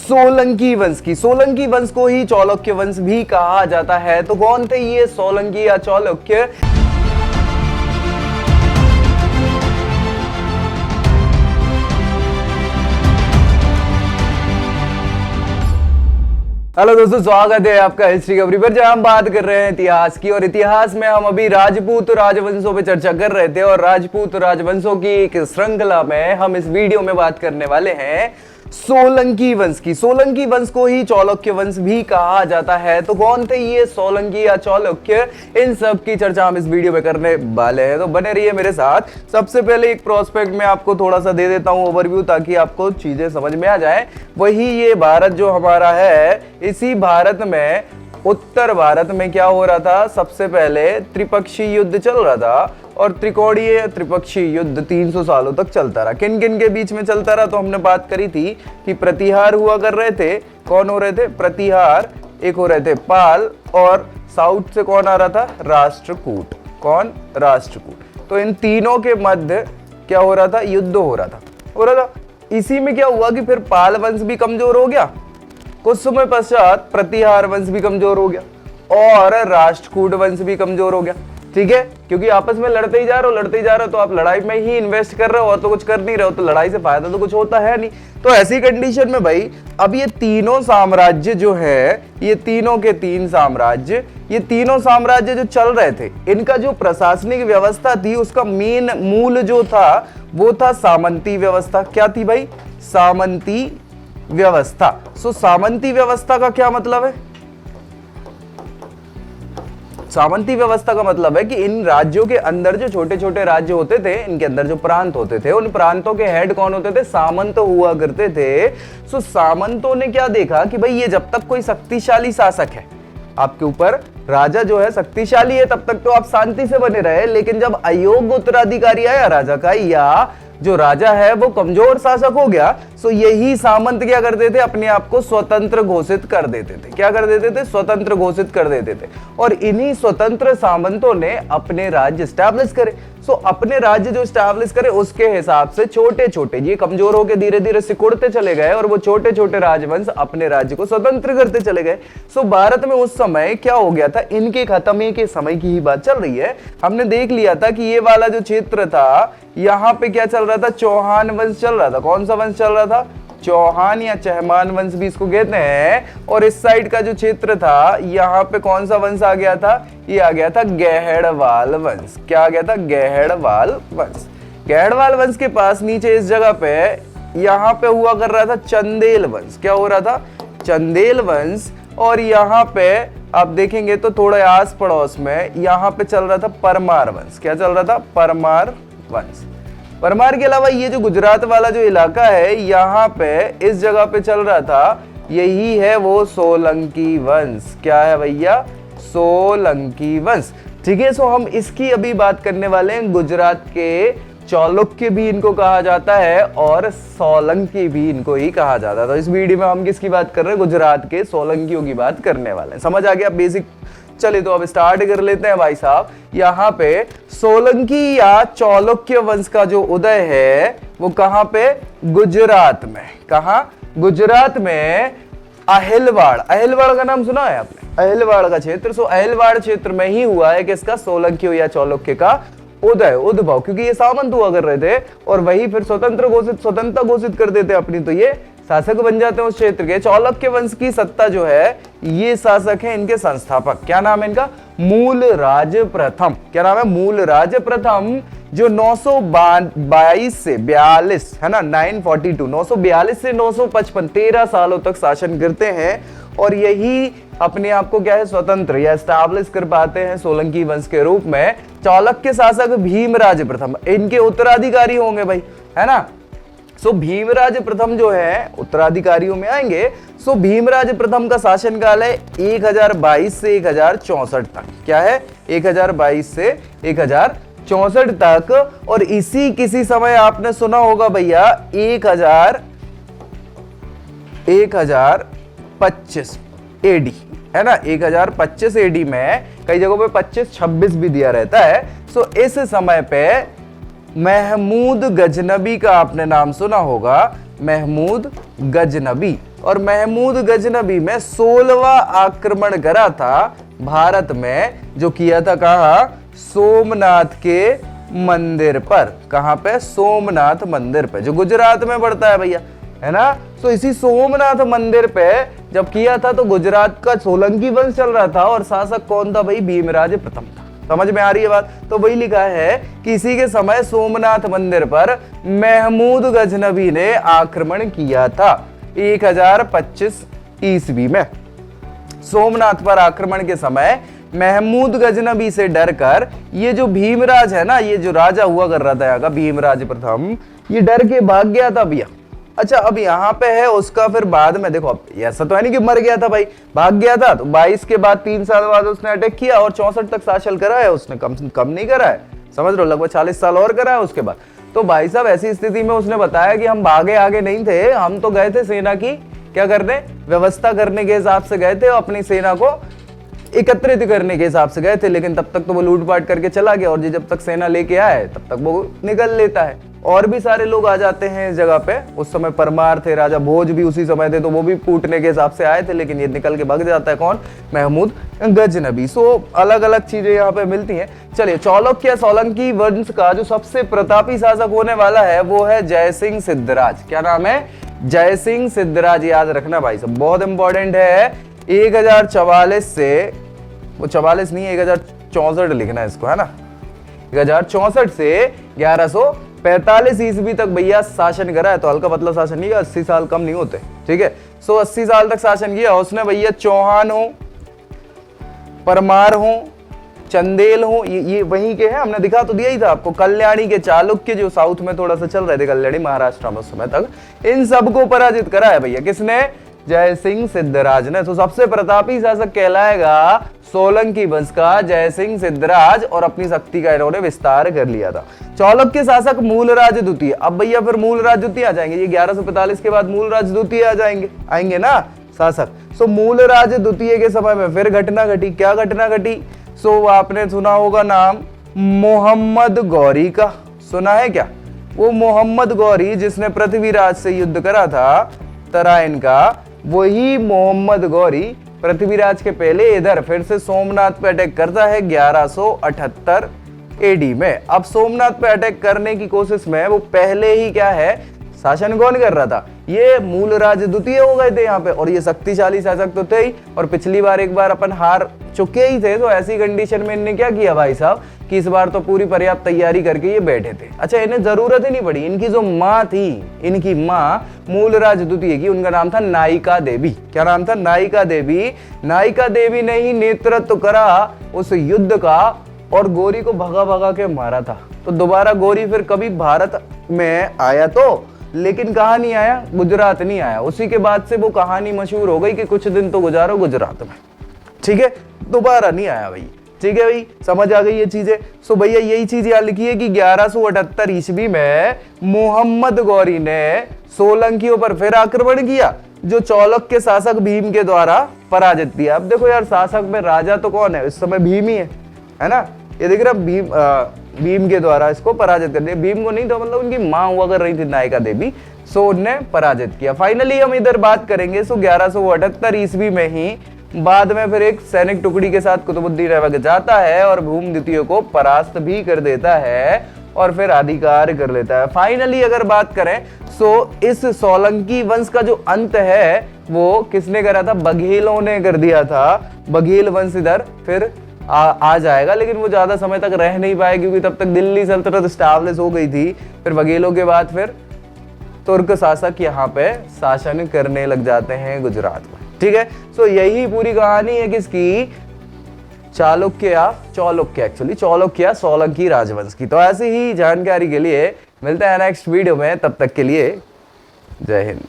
सोलंकी वंश की। सोलंकी वंश को ही चालुक्य वंश भी कहा जाता है। तो कौन थे ये सोलंकी या चालुक्य? हेलो दोस्तों, स्वागत है आपका हिस्ट्री खबरी पर, जहां हम बात कर रहे हैं इतिहास की। और इतिहास में हम अभी राजपूत राजवंशों पे चर्चा कर रहे थे और राजपूत राजवंशों की एक श्रृंखला में हम इस वीडियो में बात करने वाले हैं सोलंकी वंश की। सोलंकी वंश को ही चालुक्य वंश भी कहा जाता है। तो कौन थे ये सोलंकी या चालुक्य? इन सब की चर्चा हम इस वीडियो में करने वाले हैं, तो बने रहिए मेरे साथ। सबसे पहले एक प्रोस्पेक्ट में आपको थोड़ा सा दे देता हूं ओवरव्यू, ताकि आपको चीजें समझ में आ जाए। वही ये भारत जो हमारा है, इसी भारत में उत्तर भारत में क्या हो रहा था? सबसे पहले त्रिपक्षीय युद्ध चल रहा था और त्रिकोणीय त्रिपक्षीय युद्ध 300 सालों तक चलता रहा। किन किन के बीच में चलता रहा? तो हमने बात करी थी कि प्रतिहार हुआ कर रहे थे। कौन हो रहे थे? प्रतिहार। एक हो रहे थे पाल, और साउथ से कौन आ रहा था? राष्ट्रकूट। कौन? राष्ट्रकूट। तो इन तीनों के मध्य क्या हो रहा था? युद्ध हो रहा था। इसी में क्या हुआ कि फिर पाल वंश भी कमजोर हो गया, कुछ समय पश्चात प्रतिहार वंश भी कमजोर हो गया और राष्ट्रकूट वंश भी कमजोर हो गया। ठीक है, क्योंकि आपस में लड़ते ही जा रहे हो, तो आप लड़ाई में ही इन्वेस्ट कर रहे हो और तो कुछ कर नहीं रहे हो, तो लड़ाई से फायदा तो कुछ होता है नहीं। तो ऐसी कंडीशन में भाई अब ये तीनों साम्राज्य जो है, ये तीनों के तीन साम्राज्य, ये तीनों साम्राज्य जो चल रहे थे, इनका जो प्रशासनिक व्यवस्था थी, उसका मेन मूल जो था वो था सामंती व्यवस्था। क्या थी भाई? सामंती व्यवस्था। सो सामंती व्यवस्था का क्या मतलब है? सामंती व्यवस्था का मतलब है कि इन राज्यों के अंदर जो छोटे छोटे राज्य होते थे, इनके अंदर जो प्रांत होते थे, उन प्रांतों के हेड कौन होते थे? सामंत हुआ करते थे। सो सामंतों ने क्या देखा कि भाई ये जब तक कोई शक्तिशाली शासक है, आपके ऊपर राजा जो है शक्तिशाली है, तब तक तो आप शांति से बने रहे। लेकिन जब अयोग्य उत्तराधिकारी आया राजा का, या जो राजा है वो कमजोर शासक हो गया, सो यही सामंत क्या करते थे? अपने आप को स्वतंत्र घोषित कर देते थे। क्या कर देते थे? स्वतंत्र घोषित कर देते थे। और इन्हीं स्वतंत्र सामंतों ने अपने राज्य स्टैब्लिश करे। सो अपने राज्य जो स्टैब्लिश करे, उसके हिसाब से छोटे छोटे, ये कमजोर होकर धीरे धीरे सिकुड़ते चले गए और वो छोटे छोटे राजवंश अपने राज्य को स्वतंत्र करते चले गए। सो भारत में उस समय क्या हो गया था? इनके खत्म के समय की ही बात चल रही है। हमने देख लिया था कि ये वाला जो क्षेत्र था, यहाँ पे क्या चल रहा था? चौहान वंश चल रहा था। कौन सा वंश चल रहा था? चौहान या चहमान वंश भी इसको कहते हैं। और इस साइड का जो क्षेत्र था, यहाँ पे कौन सा वंश आ गया था? ये आ गया था गहड़वाल वंश। क्या आ गया था? गहड़वाल वंश। गहड़वाल वंश के पास नीचे इस जगह पे यहाँ पे हुआ कर रहा था चंदेल वंश। क्या हो रहा था? चंदेल वंश। और यहाँ पे आप देखेंगे तो थोड़ा आस पड़ोस में यहाँ पे चल रहा था परमार वंश। क्या चल रहा था? परमार वंश। परमार के अलावा ये जो गुजरात वाला जो इलाका है, यहाँ पे इस जगह पे चल रहा था, यही है वो सोलंकी वंश। क्या है भैया? सोलंकी वंश। ठीक है, सो हम इसकी अभी बात करने वाले हैं। गुजरात के चालुक्य भी इनको कहा जाता है और सोलंकी भी इनको ही कहा जाता है। तो इस वीडियो में हम किसकी बात कर रहे हैं? गुजरात के सोलंकियों की बात करने वाले हैं। समझ आ गया बेसिक? चलिए तो अब स्टार्ट कर लेते हैं भाई साहब। यहाँ पे सोलंकी या चालुक्य वंश का जो उदय है वो कहाँ पे? गुजरात में। कहाँ? गुजरात में अहिलवाड़। अहिलवाड़ का नाम सुना है आपने? अहिलवाड़ का क्षेत्र। सो अहिलवाड़ क्षेत्र में ही हुआ है किसका? सोलंकी या चालुक्य का उदय, उद्भव। क्योंकि ये सामंत हुआ कर रहे थे और वही फिर स्वतंत्रता घोषित कर देते अपनी, तो ये शासक बन जाते हैं उस क्षेत्र के। चालुक्य वंश की सत्ता जो है, ये शासक है इनके संस्थापक। क्या नाम है इनका? मूलराज प्रथम। क्या नाम है? मूलराज प्रथम, जो 942 से 42 है ना, 942 से 955 13 सालों तक शासन करते हैं। और यही अपने आप को क्या है? स्वतंत्र या एस्टैब्लिश कर पाते हैं सोलंकी वंश के रूप में। चालुक्य शासक भीमराज प्रथम इनके उत्तराधिकारी होंगे भाई, है ना। सो भीमराज प्रथम जो है उत्तराधिकारियों में आएंगे। सो भीमराज प्रथम का शासनकाल है 1022 से 1064 तक। क्या है? 1022 से 1064 तक। और इसी किसी समय आपने सुना होगा भैया 1025 एडी, है ना। 1025 एडी में कई जगहों पे 25-26 भी दिया रहता है। सो इस समय पे महमूद गजनबी का आपने नाम सुना होगा। महमूद गजनबी और महमूद गजनबी में 16वां आक्रमण करा था भारत में, जो किया था कहा, सोमनाथ के मंदिर पर। कहां पे? सोमनाथ मंदिर पे, जो गुजरात में पड़ता है भैया, है ना। तो इसी सोमनाथ मंदिर पे जब किया था तो गुजरात का सोलंकी वंश चल रहा था और शासक कौन था भाई? भीमराज प्रथम था। समझ में आ रही है बात? तो वही लिखा है कि इसी के समय सोमनाथ मंदिर पर महमूद गजनबी ने आक्रमण किया था 1025 ईस्वी में। सोमनाथ पर आक्रमण के समय महमूद गजनबी से डरकर ये जो भीमराज है ना, ये जो राजा हुआ कर रहा था यहाँ का, भीमराज प्रथम, ये डर के भाग गया था भैया। अच्छा, अब यहाँ पे है उसका फिर बाद में देखो, अब ऐसा तो है नहीं कि मर गया था भाई, भाग गया था। तो 22 के बाद 3 साल बाद उसने अटैक किया और 64 तक शासन करा है उसने, कम नहीं करा है, समझ लो, लगभग 40 साल और करा है उसके बाद। तो भाई साहब ऐसी स्थिति में उसने बताया कि हम भागे आगे नहीं थे, हम तो गए थे सेना की क्या करने, व्यवस्था करने के हिसाब से गए थे, अपनी सेना को एकत्रित करने के हिसाब से गए थे। लेकिन तब तक तो वो लूटपाट करके चला गया और जब तक सेना लेके आए तब तक वो निकल लेता है। और भी सारे लोग आ जाते हैं इस जगह पे। उस समय परमार थे, राजा भोज भी उसी समय थे, तो वो भी कूटने के हिसाब से आए थे, लेकिन ये निकल के भाग जाता है कौन? महमूद गजनबी। सो अलग अलग चीजें यहाँ पे मिलती हैं। चलिए, चालुक्य सोलंकी वंश का जो सबसे प्रतापी शासक होने वाला है वो है जयसिंह सिद्धराज। क्या नाम है? जयसिंह सिद्धराज। याद रखना भाई साहब, बहुत इंपॉर्टेंट है। 1044 से, वो 44 नहीं, 1064 लिखना है इसको, है ना। 1064 से 1145 ईस्वी तक भैया शासन करा है। तो हल्का पतला शासन नहीं, 80 साल कम नहीं होते, ठीक है। 80 साल तक शासन किया उसने भैया। चौहान हो, परमार हो, चंदेल हो, ये वहीं के हैं, हमने दिखा तो दिया ही था आपको। कल्याणी के चालुक्य जो साउथ में थोड़ा सा चल रहे थे, कल्याणी महाराष्ट्र में उस समय तक, इन सबको पराजित करा है भैया। किसने? जयसिंह सिद्धराज ने। तो सबसे प्रतापी शासक कहलाएगा सोलंकी वंश का जयसिंह सिद्धराज, और अपनी शक्ति का इन्होंने विस्तार कर लिया था। चालुक्य शासक मूलराज द्वितीय। अब भैया फिर मूलराज द्वितीय आ जाएंगे, ये 1145 के बाद मूलराज द्वितीय आ जाएंगे, आएंगे ना शासक। सो मूलराज द्वितीय के समय में फिर घटना घटी। क्या घटना घटी? सो आपने सुना होगा नाम मोहम्मद गौरी का, सुना है क्या? वो मोहम्मद गौरी जिसने पृथ्वीराज से युद्ध करा था तराइन का, वही मोहम्मद गौरी पृथ्वीराज के पहले इधर फिर से सोमनाथ पे अटैक करता है 1178 एडी में। अब सोमनाथ पे अटैक करने की कोशिश में वो पहले ही क्या है, शासन कौन कर रहा था? ये मूलराज द्वितीय हो गए थे यहाँ पे, और ये शक्तिशाली शासक तो थे ही, और पिछली बार एक बार अपन हार चुके ही थे। तो ऐसी कंडीशन में इन्हें क्या किया भाई साहब कि इस बार तो पूरी पर्याप्त तैयारी करके ये बैठे थे। अच्छा, इन्हें जरूरत ही नहीं पड़ी। इनकी जो माँ थी, इनकी माँ मूलराज द्वितीय की, उनका नाम था नायिका देवी। क्या नाम था? नायिका देवी। नायिका देवी ने ही नेतृत्व करा उस युद्ध का और गौरी को भगा भगा के मारा था। तो दोबारा गौरी फिर कभी भारत में आया तो, लेकिन कहाँ नहीं आया? गुजरात नहीं आया। उसी के बाद से वो कहानी मशहूर हो गई कि कुछ दिन तो गुजारो गुजरात में, ठीक है, दोबारा नहीं आया भाई। ठीक है भाई, समझ आ गई ये चीजें। सो भैया यही चीज यहाँ लिखी है कि 1178 ईस्वी में मोहम्मद गौरी ने सोलंकियों पर फिर आक्रमण किया, जो चालुक्य शासक भीम के द्वारा पराजित किया। अब देखो यार, शासक में राजा तो कौन है? इस समय भीम ही है ना। ये देख रहा, भीम के द्वारा इसको पराजित कर दिया। भीम को नहीं तो मतलब उनकी माँ हुआ कर रही थी नायिका देवी, सो उनने पराजित किया। फाइनली हम इधर बात करेंगे। सो 1178 ईस्वी में ही बाद में फिर एक सैनिक टुकड़ी के साथ कुतुबुद्दीन ऐबक जाता है और भूम द्वितीय को परास्त भी कर देता है और फिर अधिकार कर लेता है। फाइनली अगर बात करें सो इस सोलंकी वंश का जो अंत है वो किसने करा था? बघेलों ने कर दिया था। बघेल वंश इधर फिर आ जाएगा, लेकिन वो ज्यादा समय तक रह नहीं पाए क्योंकि तब तक दिल्ली सल्तनत स्टैब्लिश हो गई थी। फिर बघेलों के बाद फिर तुर्क शासक यहाँ पे शासन करने लग जाते हैं गुजरात में। ठीक है, सो यही पूरी कहानी है किसकी? चालुक्य सोलंकी राजवंश की। तो ऐसी ही जानकारी के लिए मिलते हैं नेक्स्ट वीडियो में, तब तक के लिए जय हिंद।